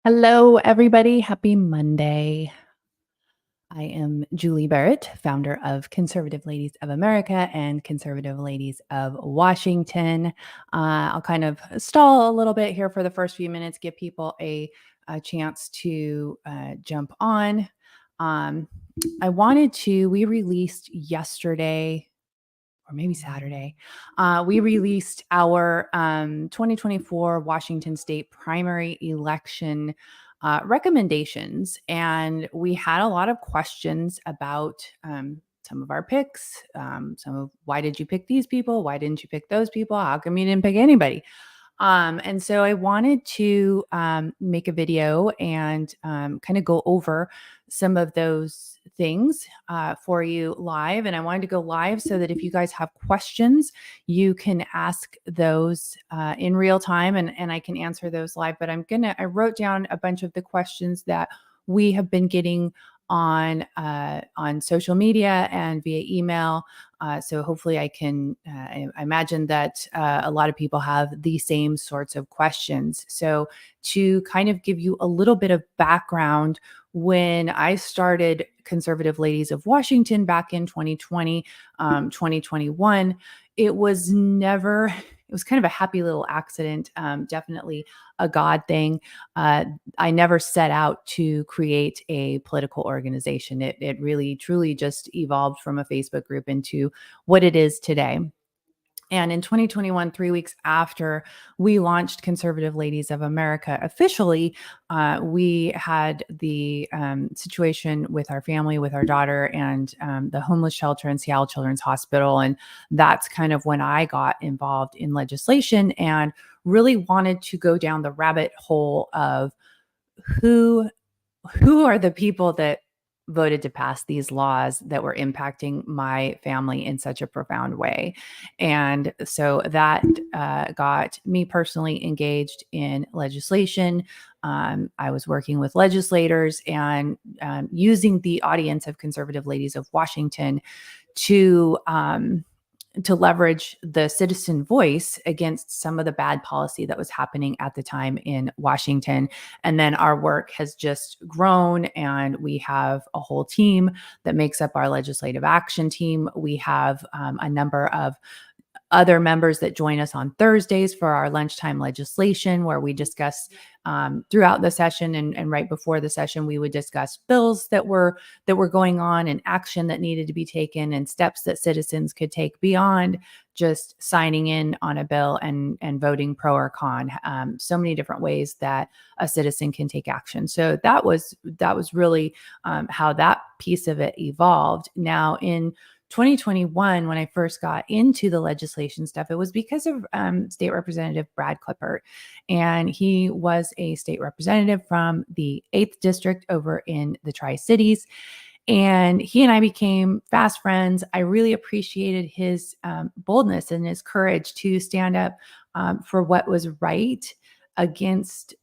Hello, everybody. Happy Monday. I am Julie Barrett, founder of Conservative Ladies of America and Conservative Ladies of Washington. I'll kind of stall a little bit here for the first few minutes, give people a chance to jump on. Um, we released yesterday or maybe Saturday, we released our 2024 Washington State primary election recommendations. And we had a lot of questions about some of our picks, some of why did you pick these people? Why didn't you pick those people? How come you didn't pick anybody? And so I wanted to make a video and kind of go over some of those things for you live. And I wanted to go live so that if you guys have questions, you can ask those in real time and I can answer those live. But I wrote down a bunch of the questions that we have been getting on social media and via email. So hopefully I imagine that a lot of people have the same sorts of questions. So to kind of give you a little bit of background, when I started Conservative Ladies of Washington back in 2020, 2021, it was kind of a happy little accident, definitely a God thing. I never set out to create a political organization. It really, truly just evolved from a Facebook group into what it is today. And in 2021, 3 weeks after we launched Conservative Ladies of America officially, we had the situation with our family, with our daughter, and the homeless shelter in Seattle Children's Hospital. And that's kind of when I got involved in legislation and really wanted to go down the rabbit hole of who who are the people that voted to pass these laws that were impacting my family in such a profound way. And so that got me personally engaged in legislation. I was working with legislators and using the audience of Conservative Ladies of Washington to leverage the citizen voice against some of the bad policy that was happening at the time in Washington. And then our work has just grown, and we have a whole team that makes up our legislative action team. We have a number of other members that join us on Thursdays for our lunchtime legislation, where we discuss throughout the session and right before the session, we would discuss bills that were going on and action that needed to be taken and steps that citizens could take beyond just signing in on a bill and voting pro or con. So many different ways that a citizen can take action. So that was really how that piece of it evolved. Now in 2021, when I first got into the legislation stuff, it was because of State Representative Brad Clippert. And he was a state representative from the 8th District over in the Tri-Cities. And he and I became fast friends. I really appreciated his boldness and his courage to stand up for what was right against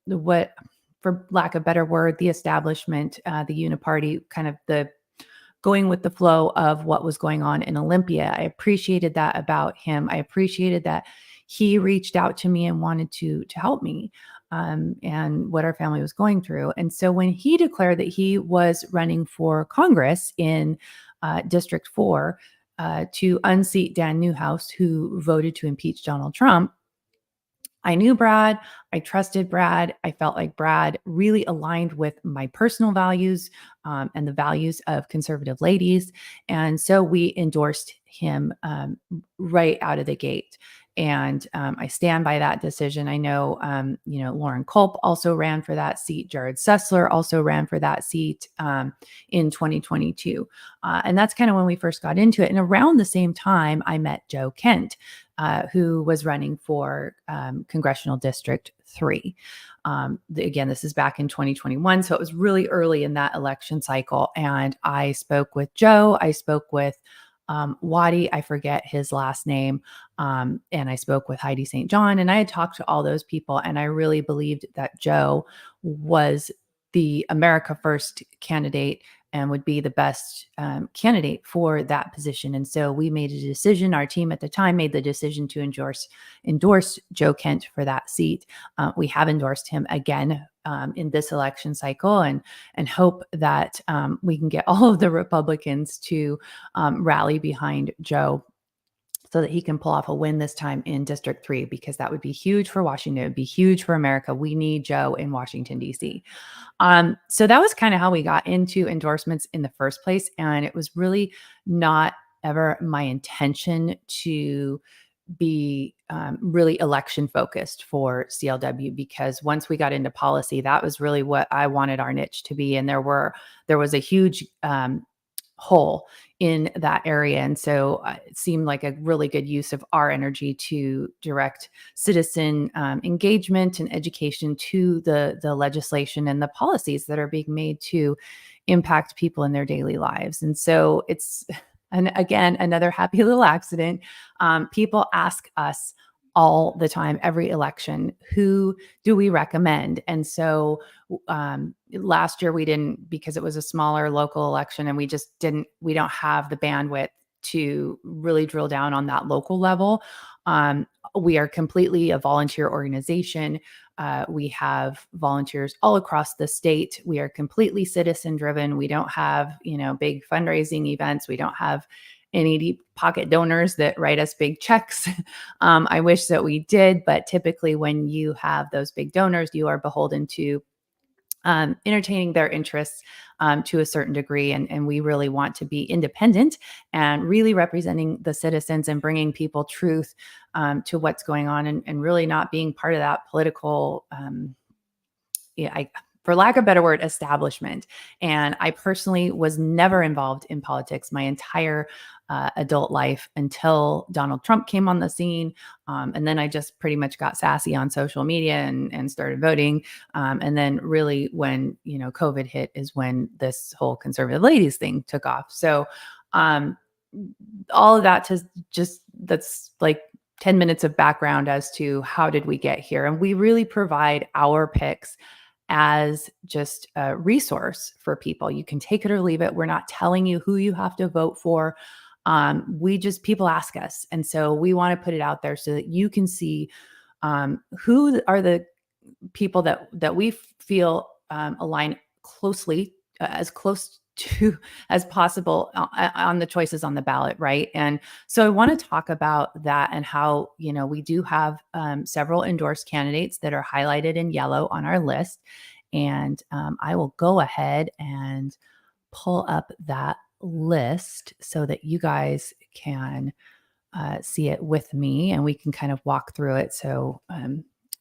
what, for lack of a better word, the establishment, the uniparty, kind of the going with the flow of what was going on in Olympia. I appreciated that about him. I appreciated that he reached out to me and wanted to help me and what our family was going through. And so when he declared that he was running for Congress in District 4 to unseat Dan Newhouse, who voted to impeach Donald Trump, I knew Brad. I trusted Brad. I felt like Brad really aligned with my personal values and the values of Conservative Ladies. And so we endorsed him right out of the gate. And I stand by that decision. I know, Lauren Culp also ran for that seat. Jared Sessler also ran for that seat in 2022. And that's kind of when we first got into it. And around the same time, I met Joe Kent, who was running for Congressional District 3. Again, this is back in 2021. So it was really early in that election cycle. And I spoke with Joe. I spoke with Waddy, I forget his last name. And I spoke with Heidi St. John, and I had talked to all those people. And I really believed that Joe was the America First candidate and would be the best candidate for that position. And so we made a decision. Our team at the time made the decision to endorse Joe Kent for that seat. We have endorsed him again in this election cycle, and hope that we can get all of the Republicans to rally behind Joe so that he can pull off a win this time in District 3, because that would be huge for Washington. It would be huge for America. We need Joe in Washington, D.C. So that was kind of how we got into endorsements in the first place. And it was really not ever my intention to be really election focused for CLW, because once we got into policy, that was really what I wanted our niche to be. And there was a huge hole in that area. And so it seemed like a really good use of our energy to direct citizen engagement and education to the legislation and the policies that are being made to impact people in their daily lives. And so it's, and again, another happy little accident. People ask us all the time, every election, who do we recommend? And so last year we didn't, because it was a smaller local election, and we don't have the bandwidth to really drill down on that local level. We are completely a volunteer organization. We have volunteers all across the state. We are completely citizen driven. We don't have, big fundraising events. We don't have any deep pocket donors that write us big checks. I wish that we did, but typically when you have those big donors, you are beholden to entertaining their interests to a certain degree. And we really want to be independent and really representing the citizens and bringing people truth to what's going on, and really not being part of that political, for lack of a better word, establishment. And I personally was never involved in politics my entire adult life until Donald Trump came on the scene. And then I just pretty much got sassy on social media and started voting. And then really when, COVID hit is when this whole conservative ladies thing took off. So all of that that's like 10 minutes of background as to how did we get here. And we really provide our picks as just a resource for people. You can take it or leave it. We're not telling you who you have to vote for. People ask us. And so we want to put it out there so that you can see who are the people that we feel align closely, as close to as possible on the choices on the ballot, right? And so I want to talk about that, and how, we do have several endorsed candidates that are highlighted in yellow on our list. And I will go ahead and pull up that list so that you guys can see it with me, and we can kind of walk through it. So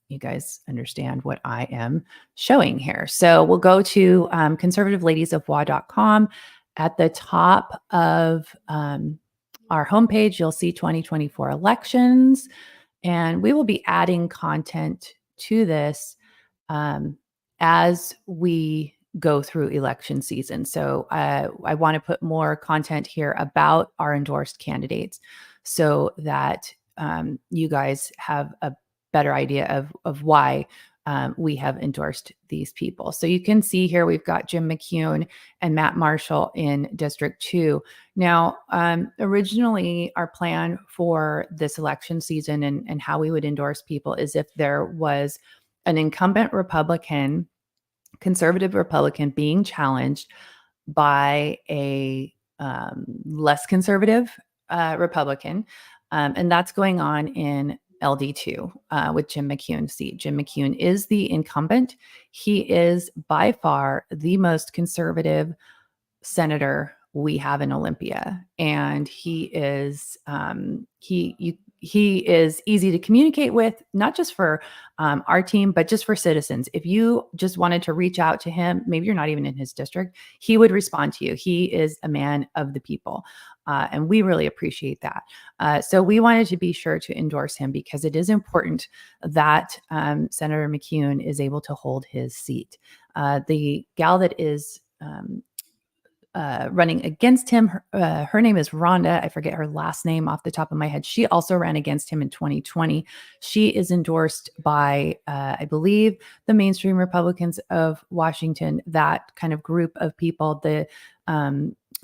you guys understand what I am showing here. So we'll go to conservativeladiesofwa.com. At the top of our homepage, you'll see 2024 elections, and we will be adding content to this as we go through election season. So I want to put more content here about our endorsed candidates so that you guys have a better idea of why we have endorsed these people. So you can see here we've got Jim McCune and Matt Marshall in District 2. Now, originally our plan for this election season and how we would endorse people is if there was an incumbent Republican, conservative Republican, being challenged by a less conservative Republican. And that's going on in LD2 with Jim McCune's seat. Jim McCune is the incumbent. He is by far the most conservative senator we have in Olympia, and he is he is easy to communicate with, not just for our team, but just for citizens. If you just wanted to reach out to him, maybe you're not even in his district, he would respond to you. He is a man of the people. And we really appreciate that. So we wanted to be sure to endorse him because it is important that Senator McCune is able to hold his seat. The gal that is running against him. Her name is Rhonda. I forget her last name off the top of my head. She also ran against him in 2020. She is endorsed by, I believe, the mainstream Republicans of Washington, that kind of group of people,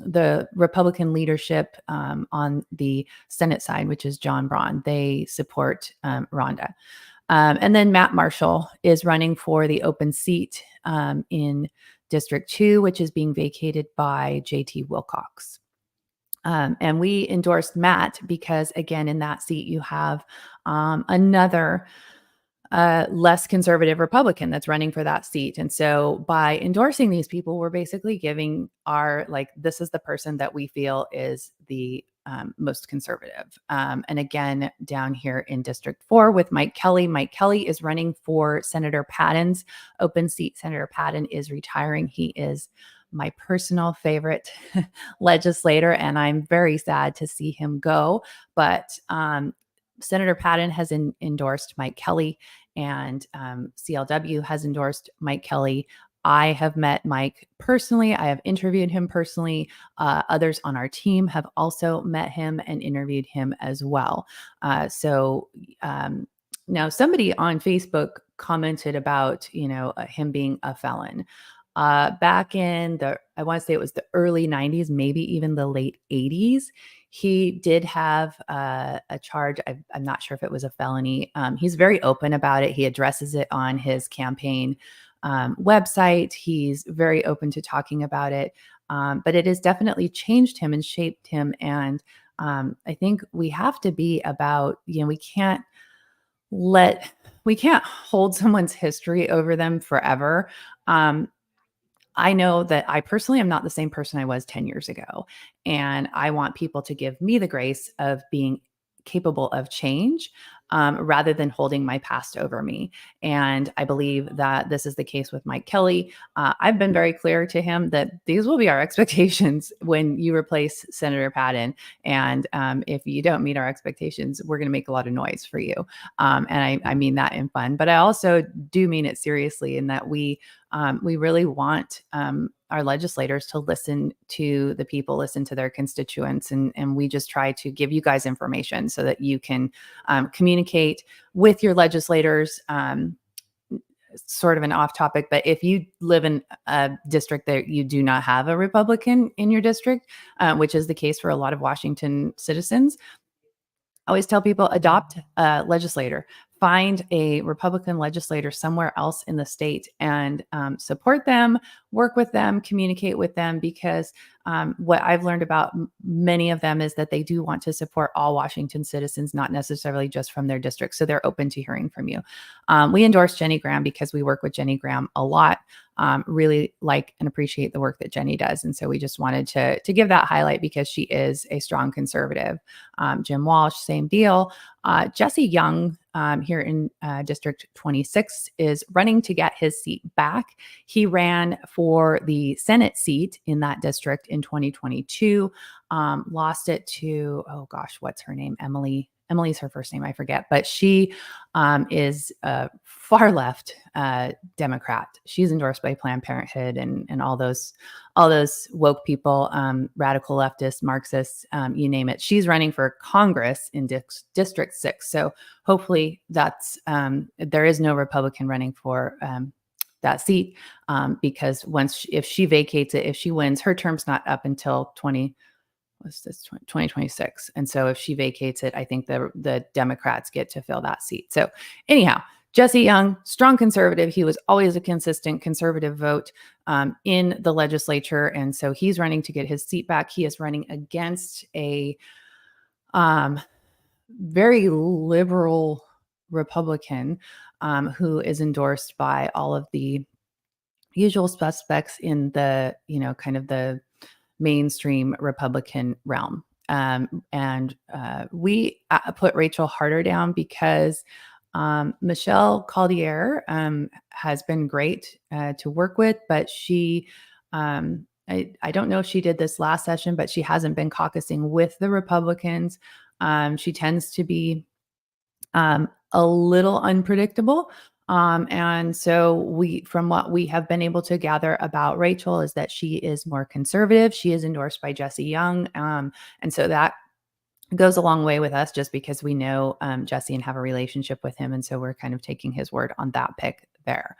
the Republican leadership on the Senate side, which is John Braun. They support Rhonda. And then Matt Marshall is running for the open seat in District 2, which is being vacated by JT Wilcox. And we endorsed Matt because, again, in that seat, you have another less conservative Republican that's running for that seat. And so by endorsing these people, we're basically giving this is the person that we feel is the most conservative. And again, down here in District 4 with Mike Kelly is running for Senator Patton's open seat. Senator Patton is retiring. He is my personal favorite legislator, and I'm very sad to see him go. But Senator Patton has endorsed Mike Kelly, and CLW has endorsed Mike Kelly. I have met Mike personally. I have interviewed him personally. Others on our team have also met him and interviewed him as well. Now somebody on Facebook commented about, him being a felon. Back in I want to say it was the early 90s, maybe even the late 80s, he did have a charge. I'm not sure if it was a felony. He's very open about it. He addresses it on his campaign website. He's very open to talking about it. But it has definitely changed him and shaped him. And I think we have to be about, we can't hold someone's history over them forever. I know that I personally am not the same person I was 10 years ago. And I want people to give me the grace of being capable of change rather than holding my past over me. And I believe that this is the case with Mike Kelly. I've been very clear to him that these will be our expectations when you replace Senator Patton. And if you don't meet our expectations, we're going to make a lot of noise for you. And I mean that in fun, but I also do mean it seriously in that we really want our legislators to listen to the people, listen to their constituents, and we just try to give you guys information so that you can communicate with your legislators. Sort of an off topic, but if you live in a district that you do not have a Republican in your district, which is the case for a lot of Washington citizens, I always tell people, adopt a legislator, find a Republican legislator somewhere else in the state and support them, work with them, communicate with them, because what I've learned about many of them is that they do want to support all Washington citizens, not necessarily just from their district. So they're open to hearing from you. We endorse Jenny Graham because we work with Jenny Graham a lot. Really like and appreciate the work that Jenny does. And so we just wanted to give that highlight because she is a strong conservative. Jim Walsh, same deal. Jesse Young here in District 26 is running to get his seat back. He ran for the Senate seat in that district in 2022, lost it to, oh gosh, what's her name? Emily's her first name, I forget, but she is a far left Democrat. She's endorsed by Planned Parenthood and all those woke people, radical leftists, Marxists, you name it. She's running for Congress in District 6. So hopefully there is no Republican running for that seat because if she vacates it, if she wins, her term's not up until 2026. And so if she vacates it, I think the Democrats get to fill that seat. So anyhow, Jesse Young, strong conservative. He was always a consistent conservative vote in the legislature. And so he's running to get his seat back. He is running against a very liberal Republican who is endorsed by all of the usual suspects in the, kind of the mainstream Republican realm. And we put Rachel Harder down because Michelle Caldier has been great to work with, but she, I don't know if she did this last session, but she hasn't been caucusing with the Republicans. She tends to be a little unpredictable. And so from what we have been able to gather about Rachel is that she is more conservative. She is endorsed by Jesse Young. And so that goes a long way with us just because we know Jesse and have a relationship with him. And so we're kind of taking his word on that pick there.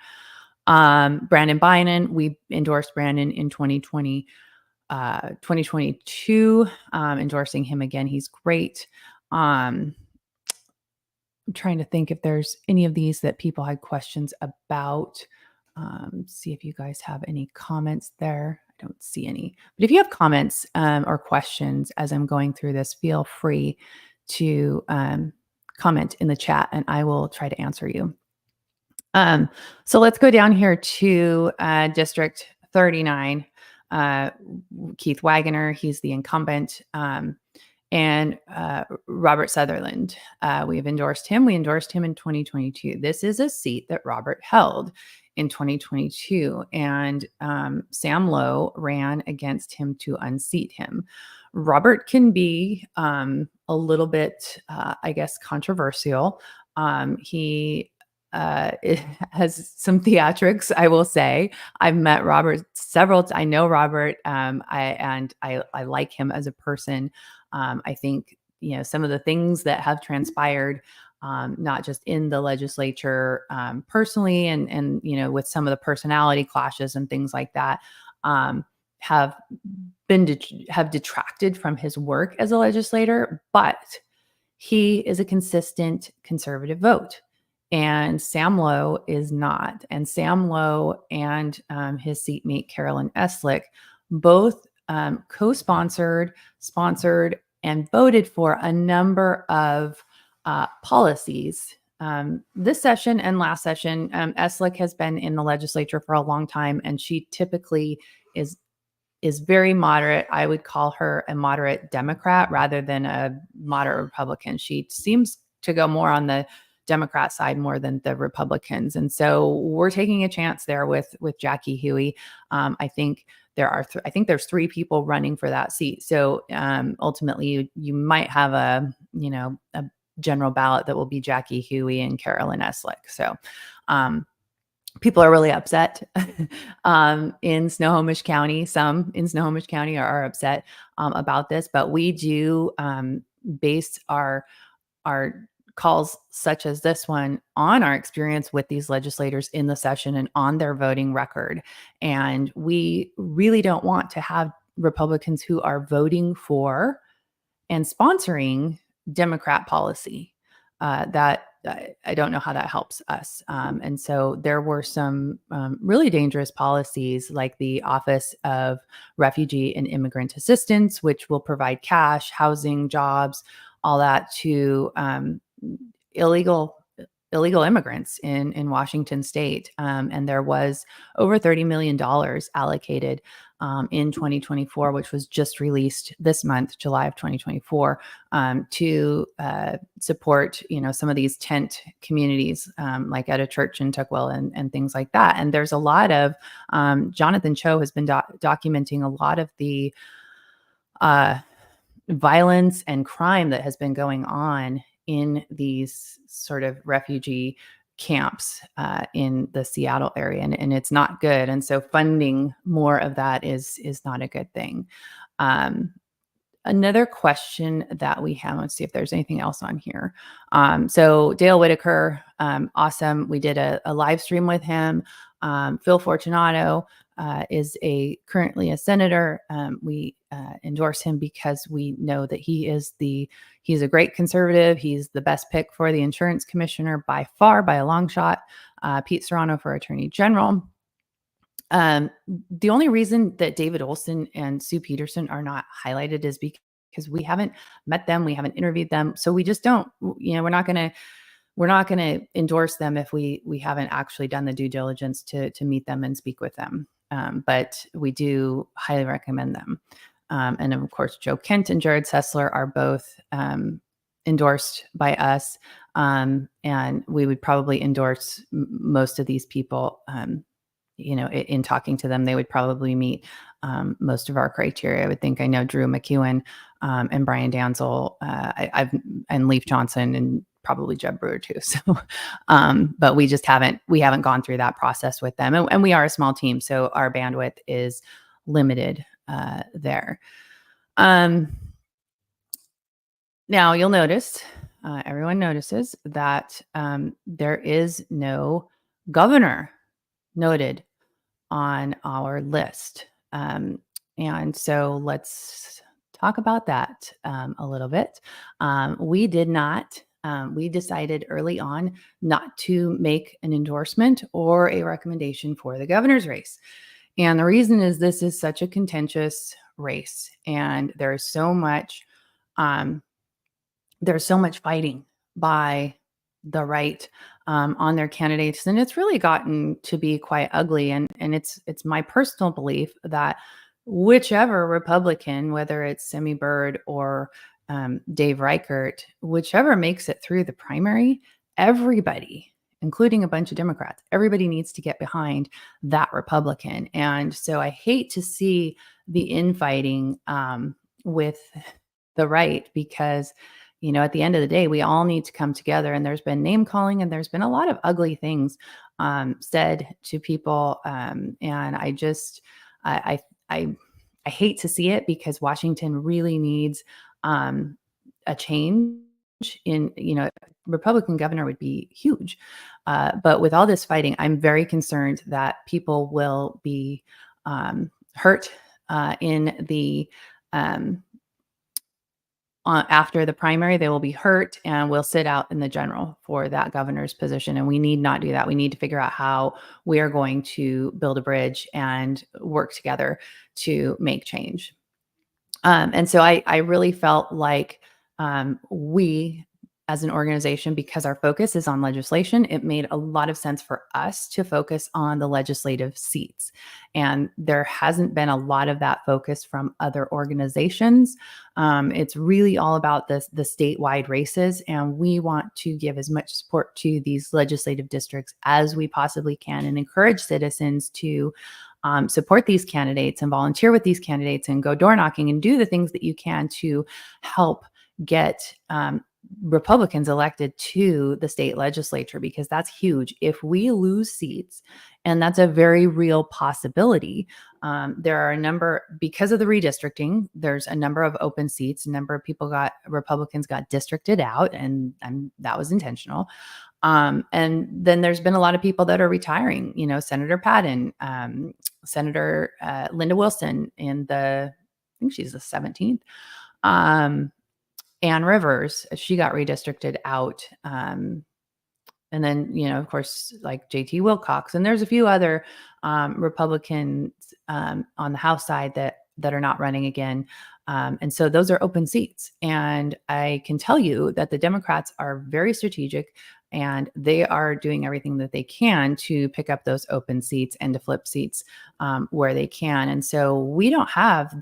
Brandon Bynum, we endorsed Brandon in 2022, endorsing him again. He's great. I'm trying to think if there's any of these that people had questions about. See if you guys have any comments there. I don't see any. But if you have comments or questions as I'm going through this, feel free to comment in the chat and I will try to answer you. So let's go down here to District 39. Keith Wagoner, he's the incumbent. And Robert Sutherland, we have endorsed him. We endorsed him in 2022. This is a seat that Robert held in 2022. And Sam Lowe ran against him to unseat him. Robert can be a little bit, I guess, controversial. He it has some theatrics, I will say. I've met Robert I know Robert, I like him as a person. I think, some of the things that have transpired, not just in the legislature personally and, with some of the personality clashes and things like that, have detracted from his work as a legislator, but he is a consistent conservative vote. And Sam Lowe is not. And Sam Lowe and his seatmate, Carolyn Eslick, both co-sponsored, sponsored, and voted for a number of policies this session and last session. Eslick has been in the legislature for a long time, and she typically is very moderate. I would call her a moderate Democrat rather than a moderate Republican. She seems to go more on the Democrat side more than the Republicans. And so we're taking a chance there with Jackie Huey. I think there's 3 people running for that seat. So ultimately you might have a general ballot that will be Jackie Huey and Carolyn Eslick. So people are really upset in Snohomish County. Some in Snohomish County are upset about this, but we do base our calls such as this one on our experience with these legislators in the session and on their voting record. And we really don't want to have Republicans who are voting for and sponsoring Democrat policy. That I don't know how that helps us. And so there were some really dangerous policies like the Office of Refugee and Immigrant Assistance, which will provide cash, housing, jobs, all that to illegal immigrants in Washington state. And there was over $30 million allocated in 2024, which was just released this month, July of 2024, to support, some of these tent communities, like at a church in Tuckwell and things like that. And there's a lot of, Jonathan Cho has been documenting a lot of the violence and crime that has been going on in these sort of refugee camps in the Seattle area, and it's not good. And so funding more of that is not a good thing. Another question that we have, let's see if there's anything else on here. So Dale Whitaker, awesome. We did a live stream with him. Phil Fortunato is currently a senator. We endorse him because we know that he's a great conservative. He's the best pick for the insurance commissioner by far, by a long shot. Pete Serrano for attorney general. The only reason that David Olson and Sue Peterson are not highlighted is because we haven't met them. We haven't interviewed them. So we just don't, we're not going to endorse them if we haven't actually done the due diligence to meet them and speak with them. But we do highly recommend them. And of course, Joe Kent and Jared Sessler are both endorsed by us. And we would probably endorse most of these people. In talking to them, they would probably meet most of our criteria. I would think. I know Drew McEwen and Brian Danzel, and Leif Johnson and probably Jeb Brewer too. So, but we haven't gone through that process with them, and we are a small team, so our bandwidth is limited there. Now you'll notice, everyone notices that there is no governor noted on our list. And so let's talk about that a little bit. We did not, we decided early on not to make an endorsement or a recommendation for the governor's race. And the reason is this is such a contentious race, and um, there's so much fighting by the right on their candidates, and it's really gotten to be quite ugly. And it's my personal belief that whichever Republican, whether it's Semi Bird or Dave Reichert, whichever makes it through the primary, everybody, including a bunch of Democrats, everybody needs to get behind that Republican. And so I hate to see the infighting with the right, because at the end of the day, we all need to come together. And there's been name calling, and there's been a lot of ugly things said to people. And I hate to see it, because Washington really needs a change. Republican governor would be huge. But with all this fighting, I'm very concerned that people will be hurt in the after the primary. They will be hurt and will sit out in the general for that governor's position. And we need not do that. We need to figure out how we are going to build a bridge and work together to make change. And so I really felt like we, as an organization, because our focus is on legislation, it made a lot of sense for us to focus on the legislative seats. And there hasn't been a lot of that focus from other organizations. It's really all about the statewide races, and we want to give as much support to these legislative districts as we possibly can, and encourage citizens to support these candidates and volunteer with these candidates and go door knocking and do the things that you can to help get Republicans elected to the state legislature, because that's huge. If we lose seats, and that's a very real possibility, there are a number, because of the redistricting, there's a number of open seats, a number of Republicans got districted out, and that was intentional. And then there's been a lot of people that are retiring, Senator Patton, Senator Linda Wilson I think she's the 17th. Ann Rivers, she got redistricted out. And then, of course, like JT Wilcox, and there's a few other Republicans on the House side that are not running again. And so those are open seats. And I can tell you that the Democrats are very strategic, and they are doing everything that they can to pick up those open seats and to flip seats where they can. And so we don't have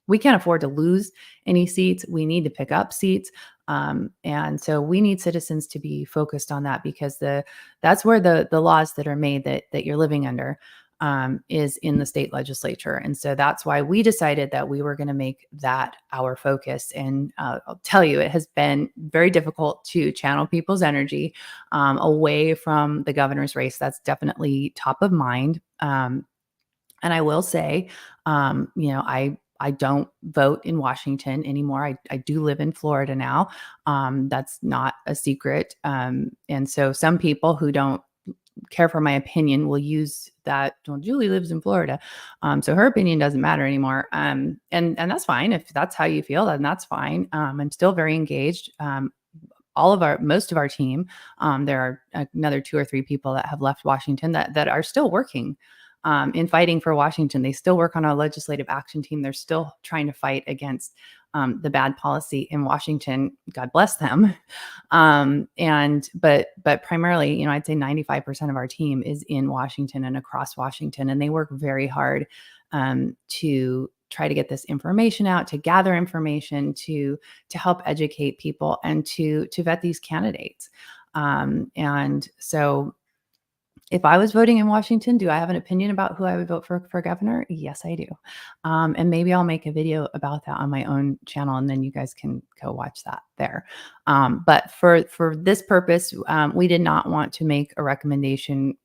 we can't afford to lose any seats. We need to pick up seats. And so we need citizens to be focused on that, because that's where the laws that are made that you're living under is in the state legislature. And so that's why we decided that we were going to make that our focus. And I'll tell you, it has been very difficult to channel people's energy away from the governor's race. That's definitely top of mind. And I will say, I don't vote in Washington anymore. I do live in Florida now. That's not a secret. And so some people who don't care for my opinion will use that, well, Julie lives in Florida, so her opinion doesn't matter anymore. And that's fine. If that's how you feel, then that's fine. I'm still very engaged. Most of our team, there are another 2 or 3 people that have left Washington that are still working in fighting for Washington. They still work on our legislative action team. They're still trying to fight against the bad policy in Washington. God bless them. But primarily, I'd say 95% of our team is in Washington and across Washington, and they work very hard to try to get this information out, to gather information, to help educate people, and to vet these candidates. And so If I was voting in Washington, do I have an opinion about who I would vote for governor? Yes, I do. And maybe I'll make a video about that on my own channel, and then you guys can go watch that there. But for this purpose, we did not want to make a recommendation.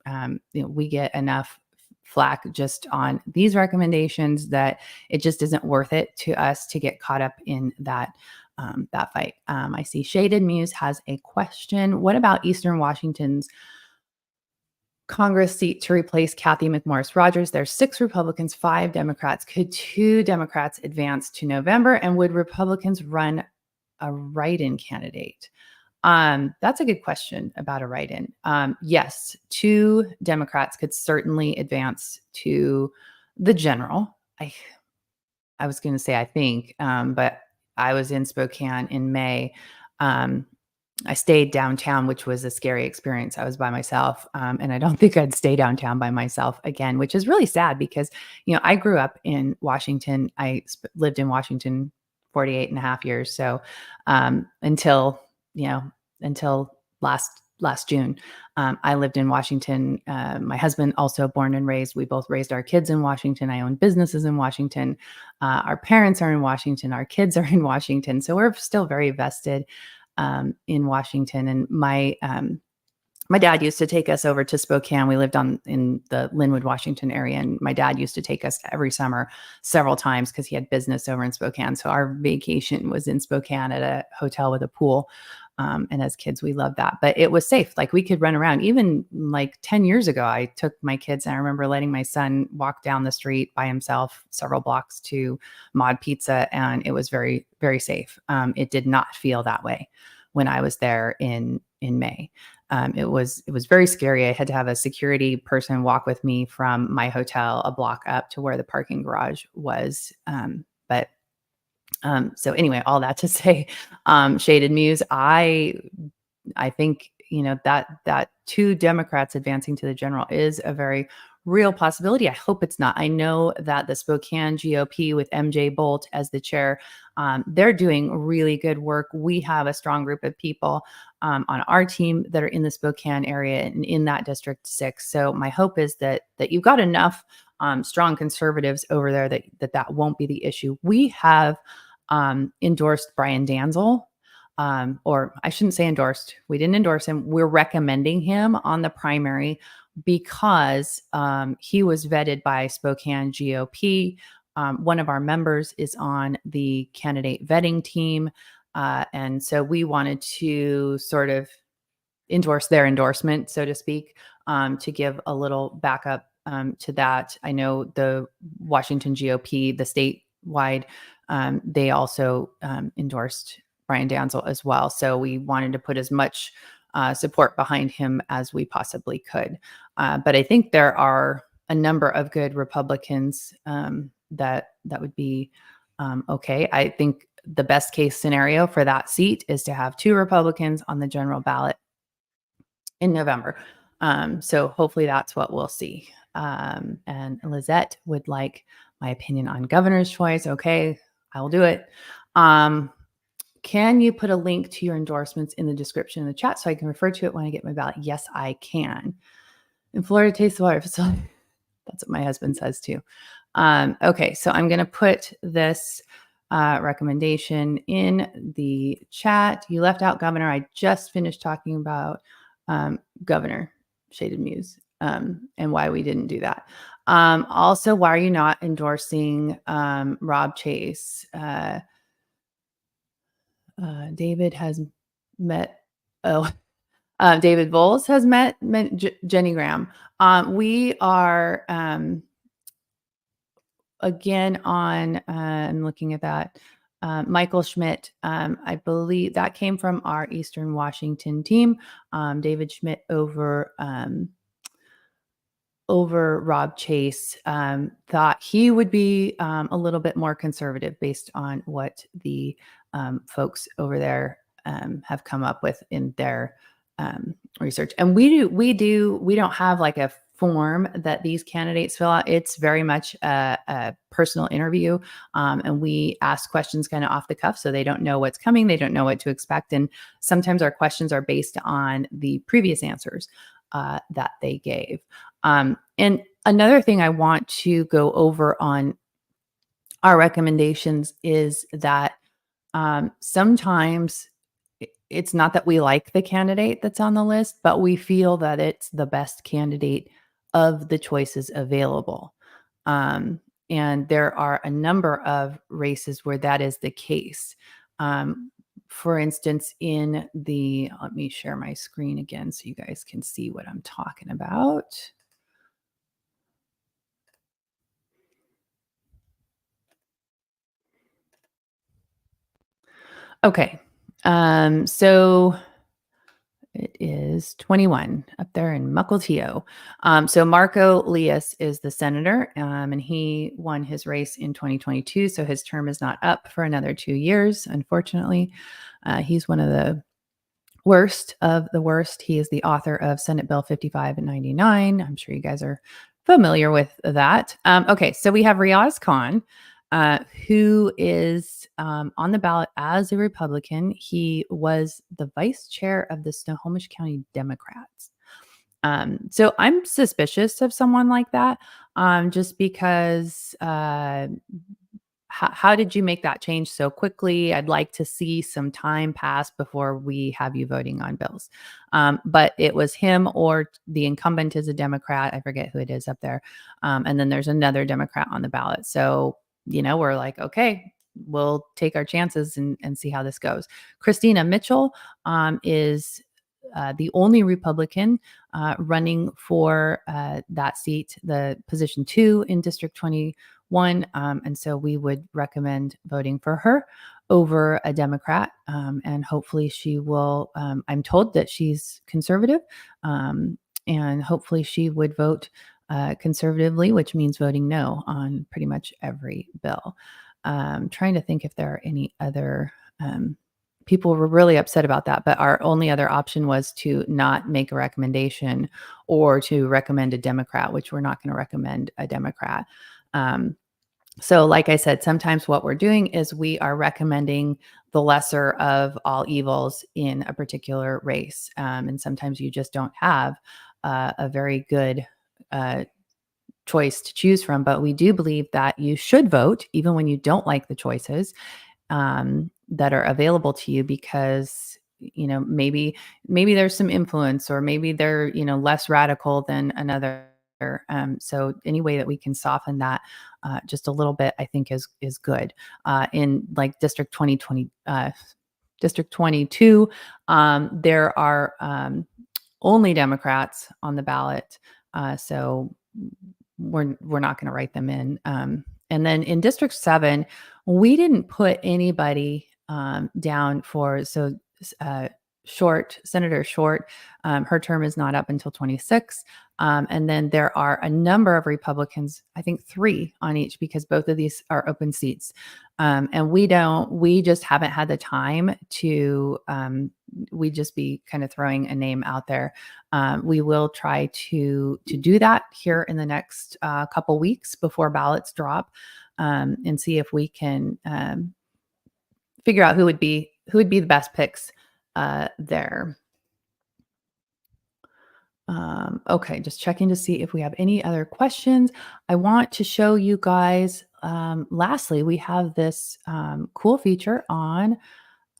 We get enough flack just on these recommendations that it just isn't worth it to us to get caught up in that fight. I see Shaded Muse has a question. What about Eastern Washington's Congress seat to replace Kathy McMorris Rogers? There's 6 Republicans, 5 Democrats. Could 2 Democrats advance to November? And would Republicans run a write-in candidate? That's a good question about a write-in. Yes, 2 Democrats could certainly advance to the general. I was going to say I think, but I was in Spokane in May. I stayed downtown, which was a scary experience. I was by myself, and I don't think I'd stay downtown by myself again, which is really sad because, I grew up in Washington. I lived in Washington 48 and a half years. So until, until last June, I lived in Washington. My husband also born and raised. We both raised our kids in Washington. I own businesses in Washington. Our parents are in Washington. Our kids are in Washington. So we're still very vested in Washington. And my dad used to take us over to Spokane. We lived in the Linwood, Washington area, and my dad used to take us every summer several times because he had business over in Spokane. So our vacation was in Spokane at a hotel with a pool. And as kids, we loved that. But it was safe. Like we could run around. Even like 10 years ago, I took my kids and I remember letting my son walk down the street by himself several blocks to Mod Pizza. And it was very, very safe. It did not feel that way when I was there in May. It was very scary. I had to have a security person walk with me from my hotel a block up to where the parking garage was. So anyway, all that to say, Shaded Muse, I think, that 2 Democrats advancing to the general is a very real possibility. I hope it's not. I know that the Spokane GOP with MJ Bolt as the chair, they're doing really good work. We have a strong group of people on our team that are in the Spokane area and in that District 6. So my hope is that you've got enough strong conservatives over there that won't be the issue. We have endorsed Brian Danzel, or I shouldn't say endorsed. We didn't endorse him. We're recommending him on the primary because he was vetted by Spokane GOP. One of our members is on the candidate vetting team. And so we wanted to sort of endorse their endorsement, so to speak, to give a little backup to that. I know the Washington GOP, the statewide, they also endorsed Brian Danzel as well. So we wanted to put as much support behind him as we possibly could. But I think there are a number of good Republicans that would be okay. I think the best case scenario for that seat is to have 2 Republicans on the general ballot in November. So hopefully that's what we'll see. And Lizette would like my opinion on governor's choice. Okay, I will do it. Can you put a link to your endorsements in the description in the chat so I can refer to it when I get my ballot? Yes, I can. In Florida, taste the water. That's what my husband says too. Okay, so I'm going to put this recommendation in the chat. You left out governor. I just finished talking about governor, Shaded Muse, and why we didn't do that. Also, why are you not endorsing Rob Chase? David has met, David Voles has met Jenny Graham. We are, again on, I'm looking at that, Michael Schmidt. I believe that came from our Eastern Washington team. David Schmidt over Rob Chase, thought he would be a little bit more conservative based on what the folks over there have come up with in their research. And we don't have like a form that these candidates fill out. It's very much a personal interview. And we ask questions kind of off the cuff. So they don't know what's coming. They don't know what to expect. And sometimes our questions are based on the previous answers. that they gave. And another thing I want to go over on our recommendations is that sometimes it's not that we like the candidate that's on the list, but we feel that it's the best candidate of the choices available. Um, and there are a number of races where that is the case. Um, for instance, let me share my screen again so you guys can see what I'm talking about. Okay. So it is 21 up there in Mukilteo. So Marco Lias is the senator, and he won his race in 2022. So his term is not up for another 2 years, unfortunately. He's one of the worst of the worst. He is the author of Senate Bill 5599. I'm sure you guys are familiar with that. Okay, so we have Riaz Khan, who is on the ballot as a Republican. He was the vice chair of the Snohomish County Democrats. So I'm suspicious of someone like that, just because how did you make that change so quickly? I'd like to see some time pass before we have you voting on bills. But it was him or the incumbent is a Democrat. I forget who it is up there. And then there's another Democrat on the ballot. So, we're like, okay, we'll take our chances and see how this goes. Christina Mitchell is the only Republican running for that seat, the position 2 in District 21. And so we would recommend voting for her over a Democrat. And hopefully she will, I'm told that she's conservative. And hopefully she would vote conservatively, which means voting no on pretty much every bill. Trying to think if there are any other people were really upset about that, but our only other option was to not make a recommendation or to recommend a Democrat, which we're not going to recommend a Democrat. So like I said, sometimes what we're doing is we are recommending the lesser of all evils in a particular race. And sometimes you just don't have a very good choice to choose from, but we do believe that you should vote even when you don't like the choices that are available to you, because maybe there's some influence, or maybe they're less radical than another. So any way that we can soften that just a little bit, I think is good. In like District 2020, District 22, there are only Democrats on the ballot, so we're not going to write them in. And then in District 7, we didn't put anybody down for, Senator Short, her term is not up until 26. And then there are a number of Republicans, I think 3 on each, because both of these are open seats. And we just haven't had the time to, we just be kind of throwing a name out there. We will try to do that here in the next couple weeks before ballots drop, and see if we can figure out who would be the best picks there. Okay, just checking to see if we have any other questions. I want to show you guys, lastly, we have this cool feature on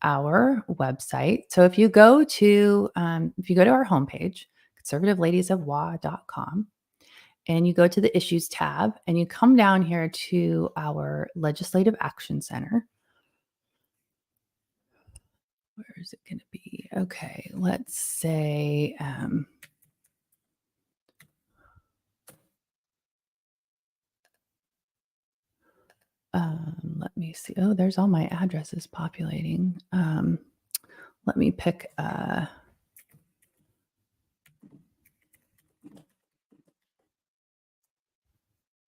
our website. So if you go to our homepage, conservativeladiesofwa.com, and you go to the issues tab and you come down here to our Legislative Action Center. Where is it going to be? Okay, let's say, let me see. Oh, there's all my addresses populating. Let me pick,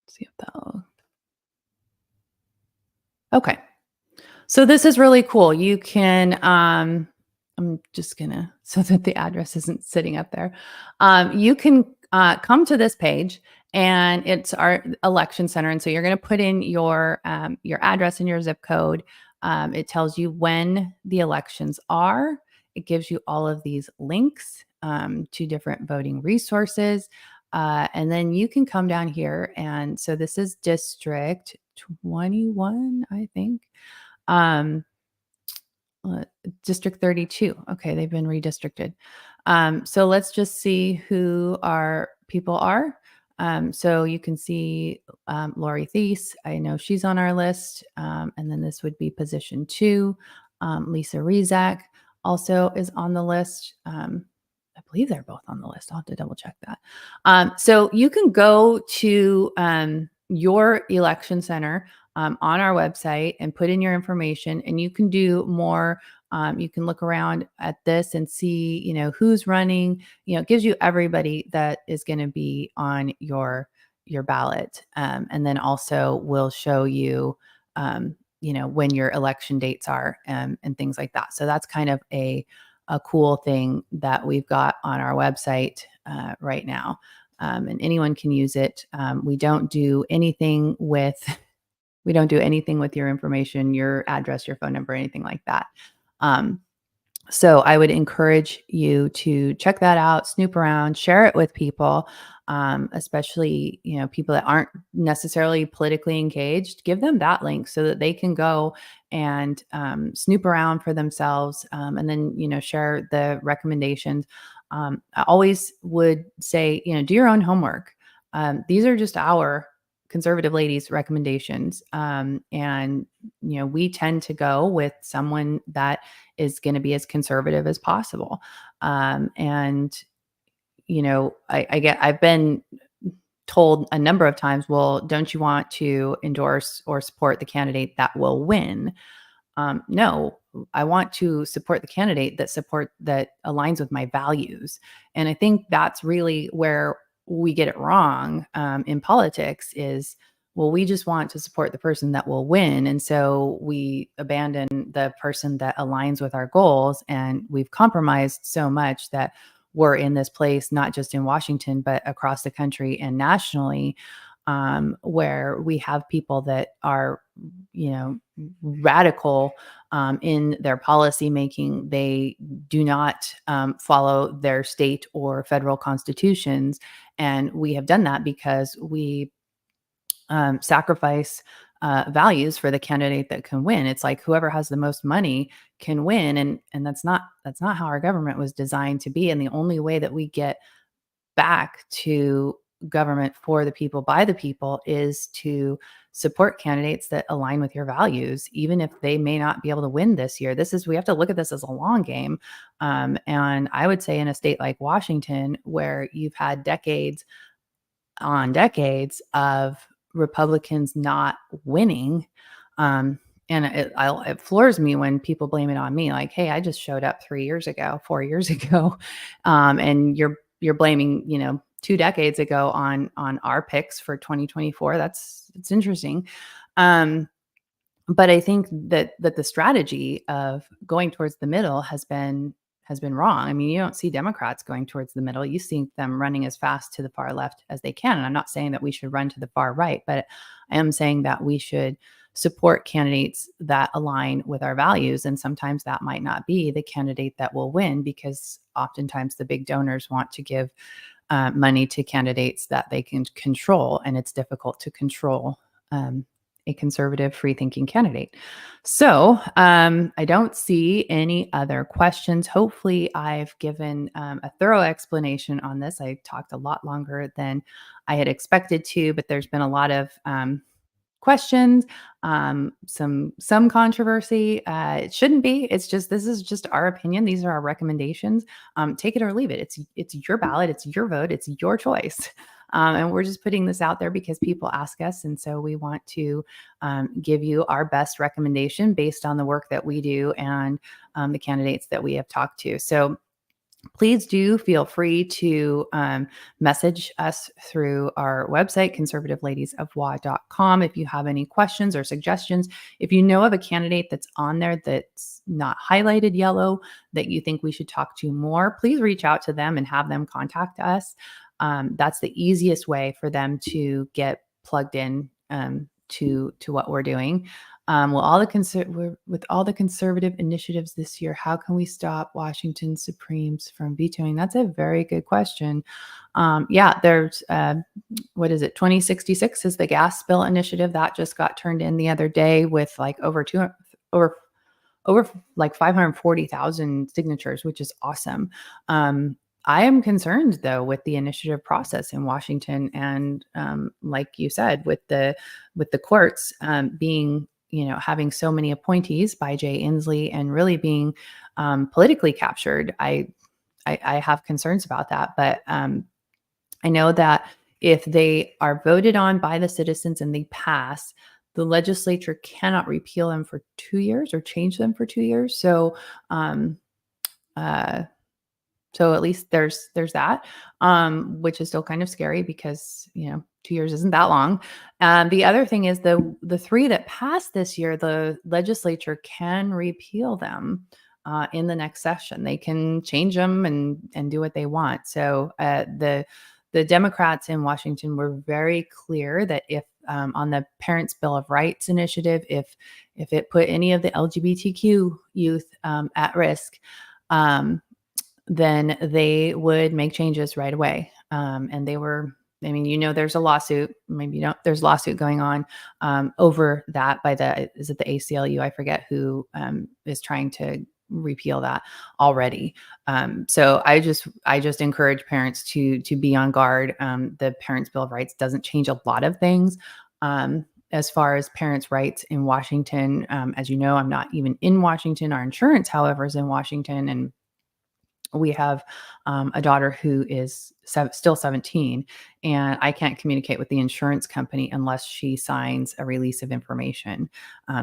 see if that'll, okay. So this is really cool. You can, I'm just gonna, so that the address isn't sitting up there. You can come to this page, and it's our election center. And so you're going to put in your address and your zip code. It tells you when the elections are. it gives you all of these links to different voting resources. And then you can come down here. And so this is District 21, I think. Um, uh, District 32. Okay, they've been redistricted. So let's just see who our people are. So you can see Lori Thies. I know she's on our list. And then this would be position 2. Lisa Rezak also is on the list. I believe they're both on the list. I'll have to double check that. So you can go to your election center on our website and put in your information, and you can do more. You can look around at this and see, who's running. It gives you everybody that is going to be on your ballot, and then also will show you, when your election dates are, and things like that. So that's kind of a cool thing that we've got on our website right now, and anyone can use it. We don't do anything with your information, your address, your phone number, anything like that. So I would encourage you to check that out, snoop around, share it with people, especially, people that aren't necessarily politically engaged. Give them that link so that they can go and snoop around for themselves, and then, share the recommendations. I always would say, do your own homework. These are just our conservative ladies recommendations. And, we tend to go with someone that is going to be as conservative as possible. And, I've been told a number of times, well, don't you want to endorse or support the candidate that will win? No, I want to support the candidate that aligns with my values. And I think that's really where we get it wrong in politics is, well, we just want to support the person that will win. And so we abandon the person that aligns with our goals. And we've compromised so much that we're in this place, not just in Washington, but across the country and nationally, where we have people that are, radical in their policy making. They do not follow their state or federal constitutions. And we have done that because we sacrifice values for the candidate that can win. It's like whoever has the most money can win, and that's not how our government was designed to be. And the only way that we get back to government for the people by the people is to support candidates that align with your values, even if they may not be able to win this year. We have to look at this as a long game. And I would say in a state like Washington, where you've had decades on decades of Republicans not winning, and it floors me when people blame it on me. Like, hey, I just showed up 3 years ago, 4 years ago, and you're blaming, 2 decades ago on our picks for 2024. It's interesting. But I think that the strategy of going towards the middle has been wrong. I mean, you don't see Democrats going towards the middle. You see them running as fast to the far left as they can. And I'm not saying that we should run to the far right, but I am saying that we should support candidates that align with our values. And sometimes that might not be the candidate that will win, because oftentimes the big donors want to give money to candidates that they can control, and it's difficult to control a conservative, free-thinking candidate. So I don't see any other questions. Hopefully, I've given a thorough explanation on this. I talked a lot longer than I had expected to, but there's been a lot of questions, some controversy. It shouldn't be. It's just, this is just our opinion. These are our recommendations. Take it or leave it. It's your ballot. It's your vote. It's your choice. And we're just putting this out there because people ask us. And so we want to give you our best recommendation based on the work that we do and the candidates that we have talked to. So please do feel free to message us through our website, conservativeladiesofwa.com, if you have any questions or suggestions. If you know of a candidate that's on there that's not highlighted yellow that you think we should talk to more, please reach out to them and have them contact us. That's the easiest way for them to get plugged in to what we're doing. With all the conservative initiatives this year, how can we stop Washington Supremes from vetoing? That's a very good question. Yeah, there's what is it? 2066 is the gas bill initiative that just got turned in the other day with like over over like 540,000 signatures, which is awesome. I am concerned though with the initiative process in Washington, and like you said, with the courts being, having so many appointees by Jay Inslee and really being politically captured. I have concerns about that, but I know that if they are voted on by the citizens and they pass, the legislature cannot repeal them for 2 years or change them for 2 years. Um, uh, so at least there's that, which is still kind of scary because 2 years isn't that long. The other thing is the three that passed this year, the legislature can repeal them in the next session. They can change them and do what they want. So the Democrats in Washington were very clear that if on the Parents' Bill of Rights initiative, if it put any of the LGBTQ youth at risk, then they would make changes right away. And they were, I mean, there's a lawsuit, maybe you don't, there's a lawsuit going on over that by is it the ACLU? I forget who is trying to repeal that already. So I just encourage parents to be on guard. The Parents' Bill of Rights doesn't change a lot of things. As far as parents' rights in Washington, as you know, I'm not even in Washington. Our insurance, however, is in Washington, and we have a daughter who is still 17, and I can't communicate with the insurance company unless she signs a release of information.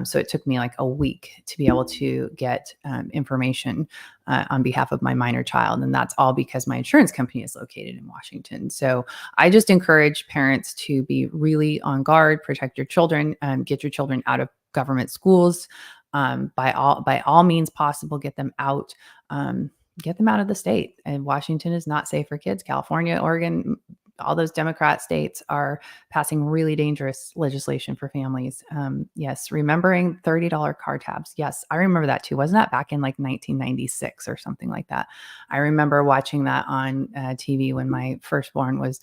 So it took me like a week to be able to get information on behalf of my minor child. And that's all because my insurance company is located in Washington. So I just encourage parents to be really on guard, protect your children, get your children out of government schools by all means possible, get them out. Get them out of the state. And Washington is not safe for kids. California, Oregon, all those Democrat states are passing really dangerous legislation for families. Yes, remembering $30 car tabs. Yes, I remember that too. Wasn't that back in like 1996 or something like that? I remember watching that on TV when my firstborn was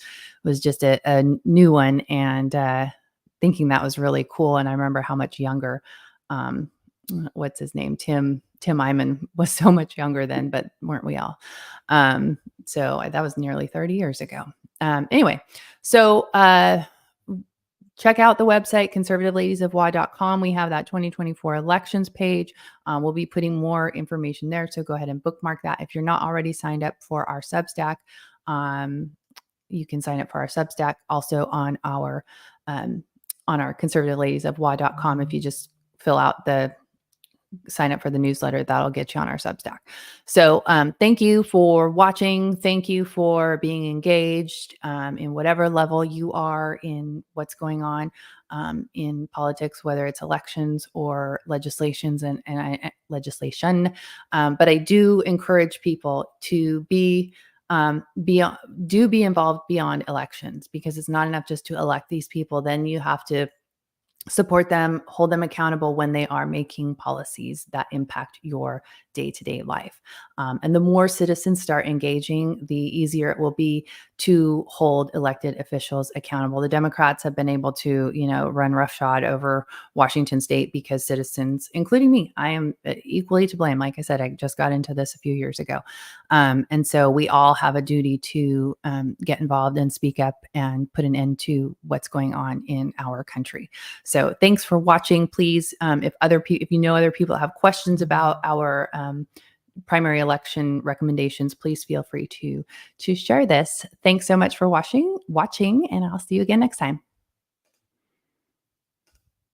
just a new one, and thinking that was really cool. And I remember how much younger what's his name? Tim Iman was so much younger then, but weren't we all? So that was nearly 30 years ago. Anyway, so check out the website, conservativeladiesofwa.com. We have that 2024 elections page. We'll be putting more information there. So go ahead and bookmark that. If you're not already signed up for our Substack, you can sign up for our Substack also on our conservativeladiesofwa.com. If you just fill out sign up for the newsletter, that'll get you on our Substack. So thank you for watching. Thank you for being engaged in whatever level you are in what's going on in politics, whether it's elections or legislations and legislation. But I do encourage people to be involved beyond elections, because it's not enough just to elect these people. Then you have to support them, hold them accountable when they are making policies that impact your day-to-day life. And the more citizens start engaging, the easier it will be to hold elected officials accountable. The Democrats have been able to, run roughshod over Washington state because citizens, including me, I am equally to blame. Like I said, I just got into this a few years ago. And so we all have a duty to get involved and speak up and put an end to what's going on in our country. So thanks for watching. Please, if you know other people have questions about our primary election recommendations, please feel free to share this. Thanks so much for watching, and I'll see you again next time.